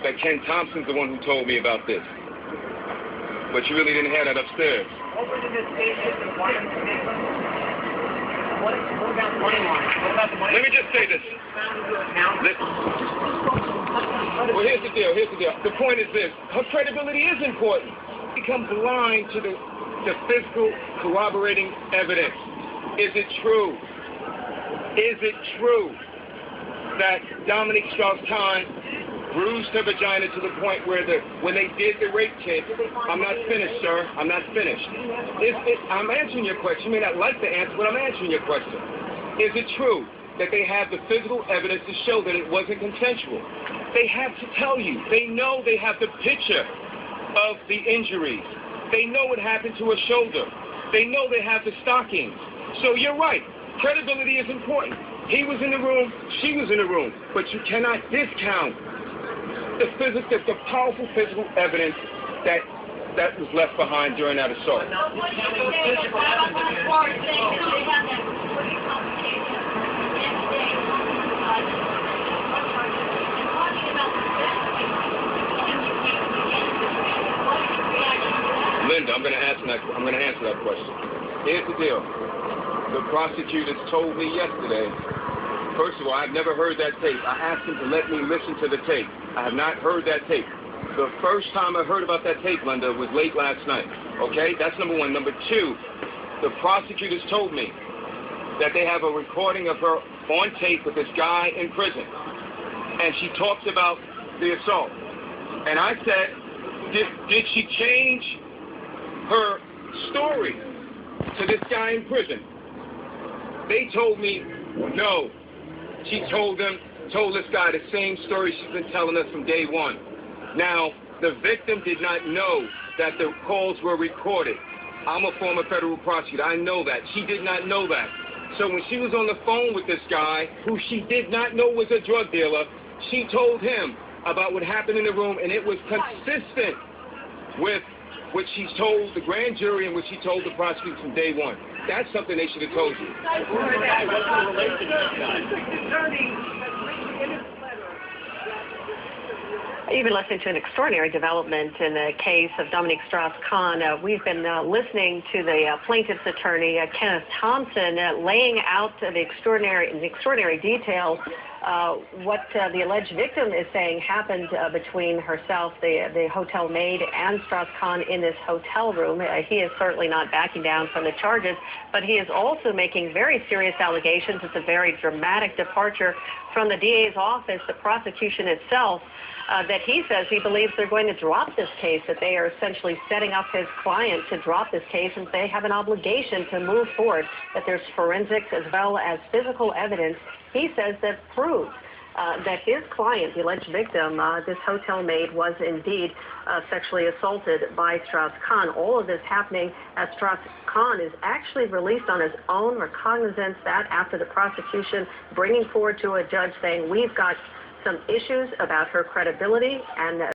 that Ken Thompson's the one who told me about this. But you really didn't have that upstairs. What was in this case? What about the money line? What about the money? Let me just say this. Well, here's the deal. The point is this. Her credibility is important. She becomes blind to the physical corroborating evidence. Is it true? Is it true that Dominique Strauss-Kahn bruised her vagina to the point where when they did the rape kit, I'm not finished, sir. I'm not finished. I'm answering your question. You may not like the answer, but I'm answering your question. Is it true that they have the physical evidence to show that it wasn't consensual? They have to tell you. They know they have the picture of the injuries. They know what happened to her shoulder. They know they have the stockings. So you're right. Credibility is important. He was in the room. She was in the room. But you cannot discount the powerful physical evidence that was left behind during that assault. Linda, I'm going to answer that question. Here's the deal. The prosecutors told me yesterday. First of all, I've never heard that tape. I asked them to let me listen to the tape. I have not heard that tape. The first time I heard about that tape, Linda, was late last night. Okay? That's number one. Number two, the prosecutors told me that they have a recording of her on tape with this guy in prison. And she talks about the assault. And I said, did she change her story to this guy in prison? They told me no. She told this guy the same story she's been telling us from day one. Now, the victim did not know that the calls were recorded. I'm a former federal prosecutor. I know that. She did not know that. So when she was on the phone with this guy, who she did not know was a drug dealer, she told him about what happened in the room, and it was consistent with what she told the grand jury and what she told the prosecutors from day one. That's something they should have told you. You've been listening to an extraordinary development in the case of Dominique Strauss-Kahn. We've been listening to the plaintiff's attorney, Kenneth Thompson, laying out in extraordinary detail what the alleged victim is saying happened between herself, the hotel maid, and Strauss-Kahn in this hotel room. He is certainly not backing down from the charges, but he is also making very serious allegations. It's a very dramatic departure from the DA's office, the prosecution itself, that he says he believes they're going to drop this case, that they are essentially setting up his client to drop this case, and they have an obligation to move forward, that there's forensics as well as physical evidence, he says, that proves that his client, the alleged victim, this hotel maid, was indeed sexually assaulted by Strauss-Kahn. All of this happening as Strauss-Kahn is actually released on his own recognizance, that after the prosecution bringing forward to a judge saying, we've got some issues about her credibility and